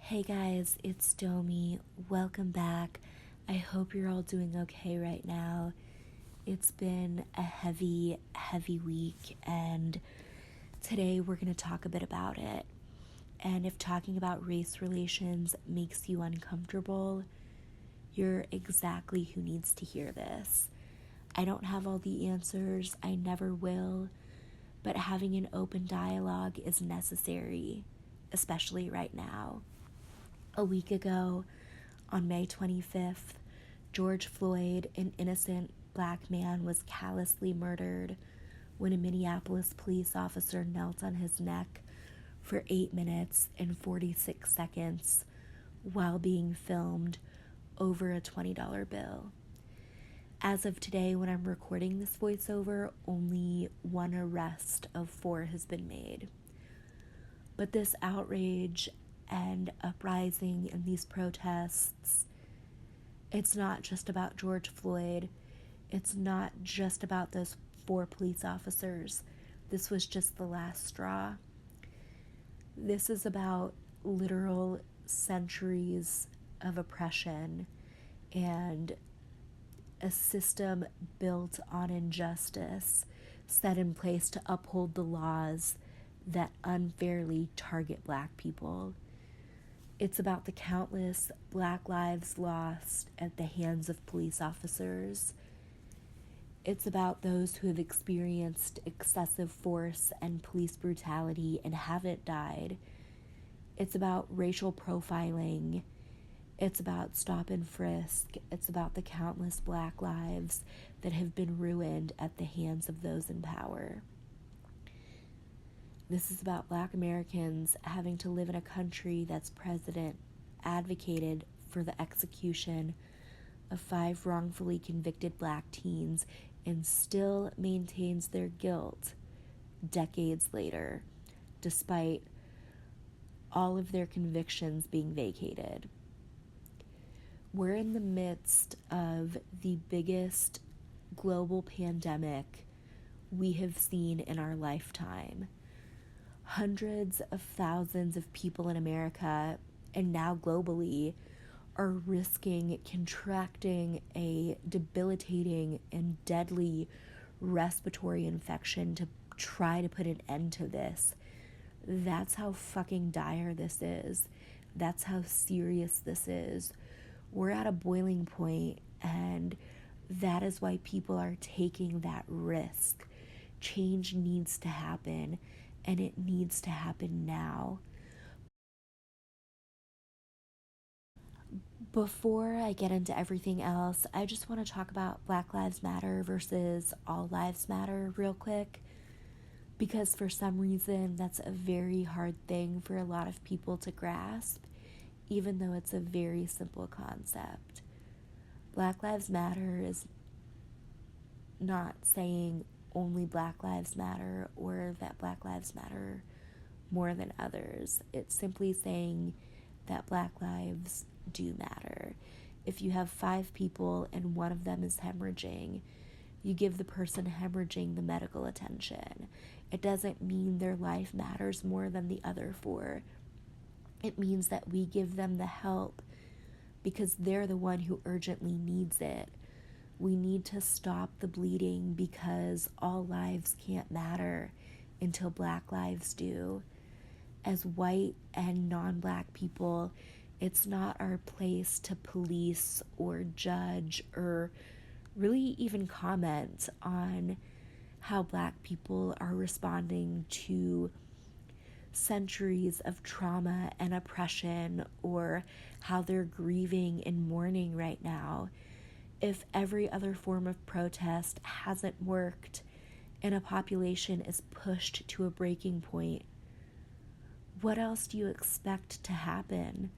Hey guys, it's Domi. Welcome back. I hope you're all doing okay right now. It's been a heavy week, and today we're going to talk a bit about it. And if talking about race relations makes you uncomfortable, you're exactly who needs to hear this. I don't have all the answers, I never will, but having an open dialogue is necessary, especially right now. A week ago, on May 25th, George Floyd, an innocent black man, was callously murdered when a Minneapolis police officer knelt on his neck for 8 minutes and 46 seconds while being filmed over a $20 bill. As of today, when I'm recording this voiceover, only one arrest of 4 has been made. But this outrage and uprising and these protests, it's not just about George Floyd. It's not just about those 4 police officers. This was just the last straw. This is about literal centuries of oppression and a system built on injustice set in place to uphold the laws that unfairly target black people. It's about the countless black lives lost at the hands of police officers. It's about those who have experienced excessive force and police brutality and haven't died. It's about racial profiling. It's about stop and frisk. It's about the countless black lives that have been ruined at the hands of those in power. This is about black Americans having to live in a country that's president advocated for the execution of 5 wrongfully convicted black teens and still maintains their guilt decades later, despite all of their convictions being vacated. We're in the midst of the biggest global pandemic we have seen in our lifetime. Hundreds of thousands of people in America, and now globally, are risking contracting a debilitating and deadly respiratory infection to try to put an end to this. That's how fucking dire this is. That's how serious this is. We're at a boiling point, and that is why people are taking that risk. Change needs to happen, and it needs to happen now. Before I get into everything else, I just want to talk about Black Lives Matter versus All Lives Matter real quick, because for some reason that's a very hard thing for a lot of people to grasp, even though it's a very simple concept. Black Lives Matter is not saying only Black Lives Matter or that Black Lives matter more than others. It's simply saying that Black lives do matter. If you have 5 people and one of them is hemorrhaging, you give the person hemorrhaging the medical attention. It doesn't mean their life matters more than the other 4. It means that we give them the help because they're the one who urgently needs it. We need to stop the bleeding because all lives can't matter until black lives do. As white and non-black people, it's not our place to police or judge or really even comment on how black people are responding to centuries of trauma and oppression, or how they're grieving and mourning right now. If every other form of protest hasn't worked and a population is pushed to a breaking point, what else do you expect to happen?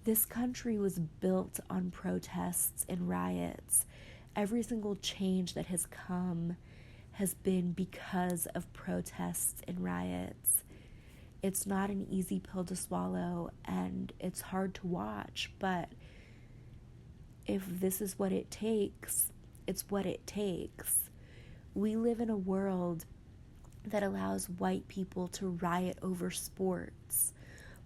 This country was built on protests and riots. Every single change that has come has been because of protests and riots. It's not an easy pill to swallow, and it's hard to watch, but if this is what it takes, it's what it takes. We live in a world that allows white people to riot over sports.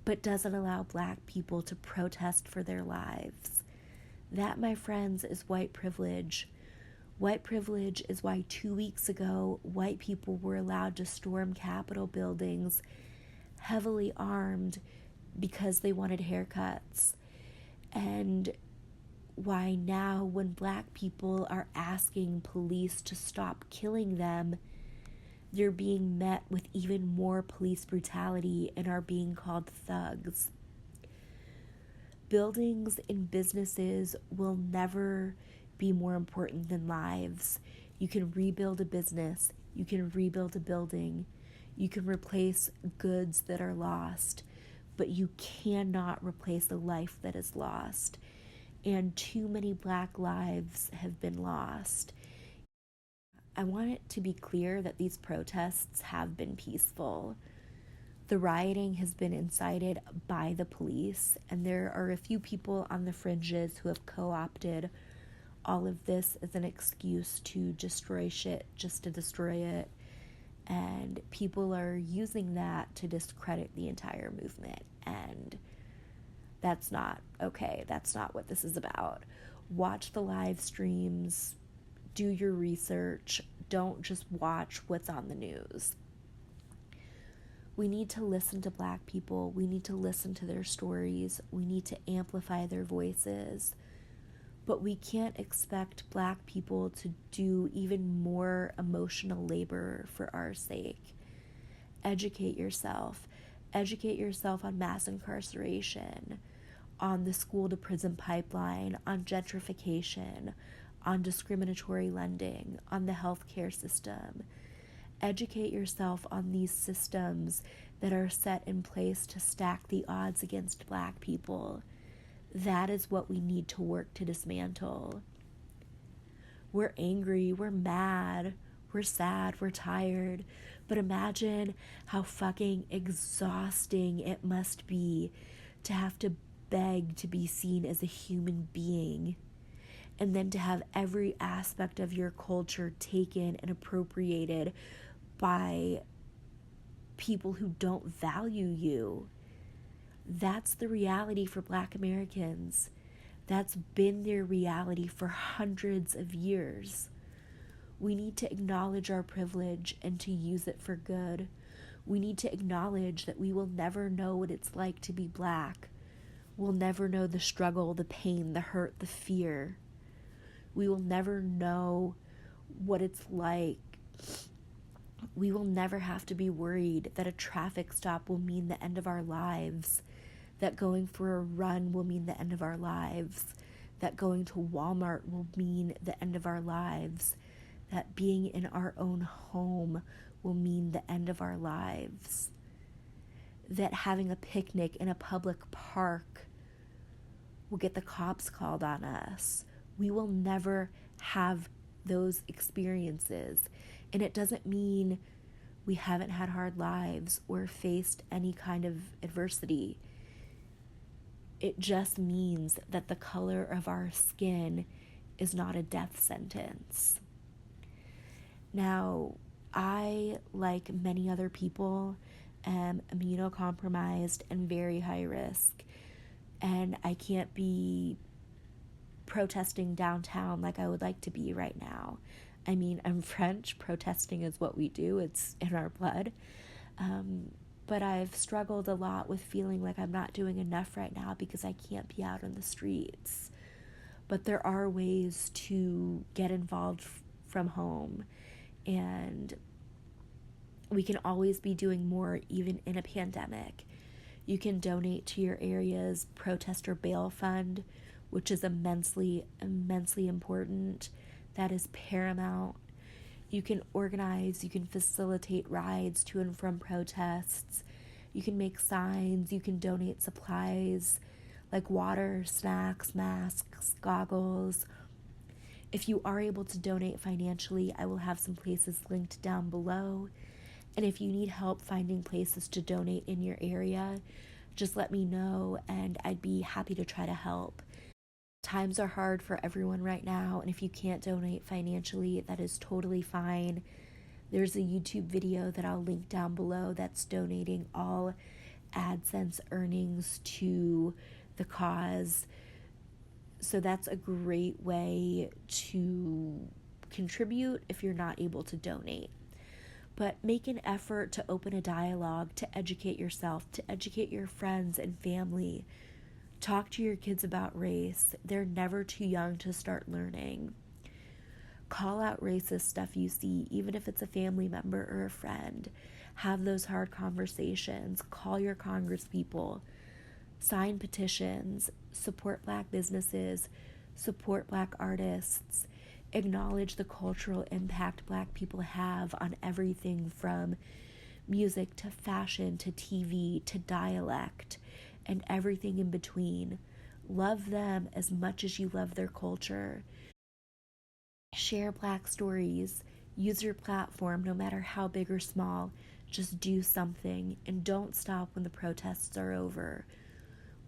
but doesn't allow Black people to protest for their lives. That, my friends, is white privilege. White privilege is why 2 weeks ago, white people were allowed to storm Capitol buildings heavily armed because they wanted haircuts. And why now, when Black people are asking police to stop killing them, they're being met with even more police brutality and are being called thugs. Buildings and businesses will never be more important than lives. You can rebuild a business, you can rebuild a building, you can replace goods that are lost, but you cannot replace a life that is lost. And too many Black lives have been lost. I want it to be clear that these protests have been peaceful. The rioting has been incited by the police, and there are a few people on the fringes who have co-opted all of this as an excuse to destroy shit just to destroy it, and people are using that to discredit the entire movement, and that's not okay. That's not what this is about. Watch the live streams, do your research, don't just watch what's on the news. We need to listen to Black people. We need to listen to their stories. We need to amplify their voices. But we can't expect Black people to do even more emotional labor for our sake. Educate yourself. Educate yourself on mass incarceration, on the school to prison pipeline, on gentrification, on discriminatory lending, on the healthcare system. Educate yourself on these systems that are set in place to stack the odds against Black people. That is what we need to work to dismantle. We're angry, we're mad, we're sad, we're tired, but imagine how fucking exhausting it must be to have to beg to be seen as a human being, and then to have every aspect of your culture taken and appropriated by people who don't value you. That's the reality for Black Americans. That's been their reality for hundreds of years. We need to acknowledge our privilege and to use it for good. We need to acknowledge that we will never know what it's like to be Black. We'll never know the struggle, the pain, the hurt, the fear. We will never know what it's like. We will never have to be worried that a traffic stop will mean the end of our lives, that going for a run will mean the end of our lives, that going to Walmart will mean the end of our lives, that being in our own home will mean the end of our lives, that having a picnic in a public park will get the cops called on us. We will never have those experiences. And it doesn't mean we haven't had hard lives or faced any kind of adversity. It just means that the color of our skin is not a death sentence. Now, I, like many other people, am immunocompromised and very high risk. And I can't be protesting downtown like I would like to be right now. I mean, I'm French. Protesting is what we do. It's in our blood. But I've struggled a lot with feeling like I'm not doing enough right now because I can't be out on the streets. But there are ways to get involved from home. And we can always be doing more even in a pandemic. You can donate to your area's protester bail fund, which is immensely, immensely important. That is paramount. You can organize, you can facilitate rides to and from protests. You can make signs, you can donate supplies like water, snacks, masks, goggles. If you are able to donate financially, I will have some places linked down below. And if you need help finding places to donate in your area, just let me know and I'd be happy to try to help. Times are hard for everyone right now, and if you can't donate financially, that is totally fine. There's a YouTube video that I'll link down below that's donating all AdSense earnings to the cause. So that's a great way to contribute if you're not able to donate. But make an effort to open a dialogue, to educate yourself, to educate your friends and family. Talk to your kids about race. They're never too young to start learning. Call out racist stuff you see, even if it's a family member or a friend. Have those hard conversations. Call your congresspeople. Sign petitions. Support Black businesses. Support Black artists. Acknowledge the cultural impact Black people have on everything from music to fashion to TV to dialect and everything in between. Love them as much as you love their culture. Share Black stories. Use your platform, no matter how big or small. Just do something, and don't stop when the protests are over.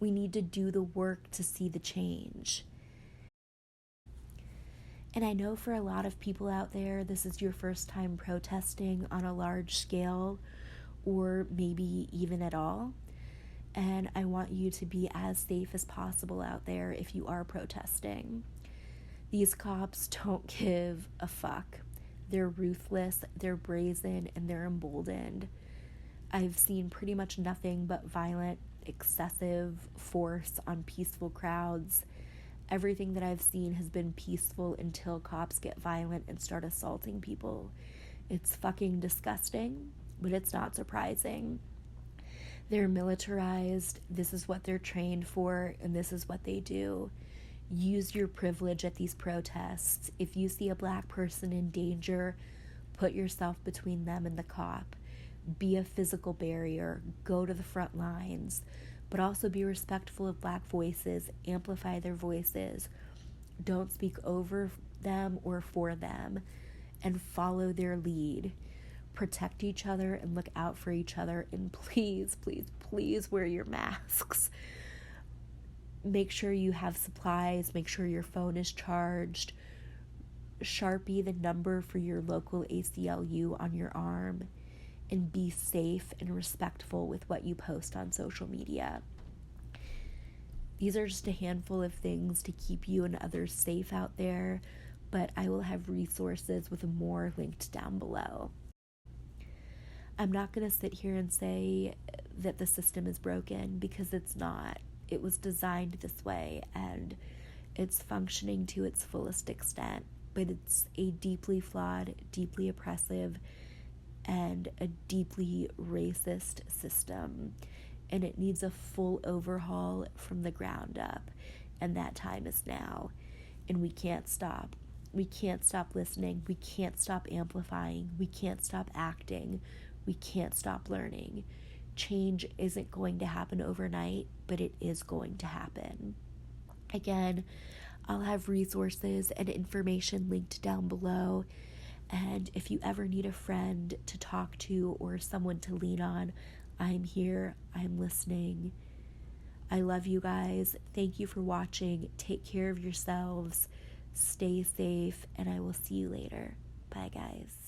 We need to do the work to see the change. And I know for a lot of people out there, this is your first time protesting on a large scale, or maybe even at all. And I want you to be as safe as possible out there if you are protesting. These cops don't give a fuck. They're ruthless, they're brazen, and they're emboldened. I've seen pretty much nothing but violent, excessive force on peaceful crowds. Everything that I've seen has been peaceful until cops get violent and start assaulting people. It's fucking disgusting, but it's not surprising. They're militarized, this is what they're trained for, and this is what they do. Use your privilege at these protests. If you see a Black person in danger, put yourself between them and the cop. Be a physical barrier. Go to the front lines. But also be respectful of Black voices. Amplify their voices. Don't speak over them or for them. And follow their lead. Protect each other and look out for each other. And please, please, please wear your masks. Make sure you have supplies. Make sure your phone is charged. Sharpie the number for your local ACLU on your arm. And be safe and respectful with what you post on social media. These are just a handful of things to keep you and others safe out there, but I will have resources with more linked down below. I'm not going to sit here and say that the system is broken, because it's not. It was designed this way, and it's functioning to its fullest extent, but it's a deeply flawed, deeply oppressive, and a deeply racist system, and it needs a full overhaul from the ground up, and that time is now, and we can't stop. We can't stop listening. We can't stop amplifying. We can't stop acting. We can't stop learning. Change isn't going to happen overnight, but it is going to happen. Again, I'll have resources and information linked down below. And if you ever need a friend to talk to or someone to lean on, I'm here. I'm listening. I love you guys. Thank you for watching. Take care of yourselves. Stay safe, and I will see you later. Bye, guys.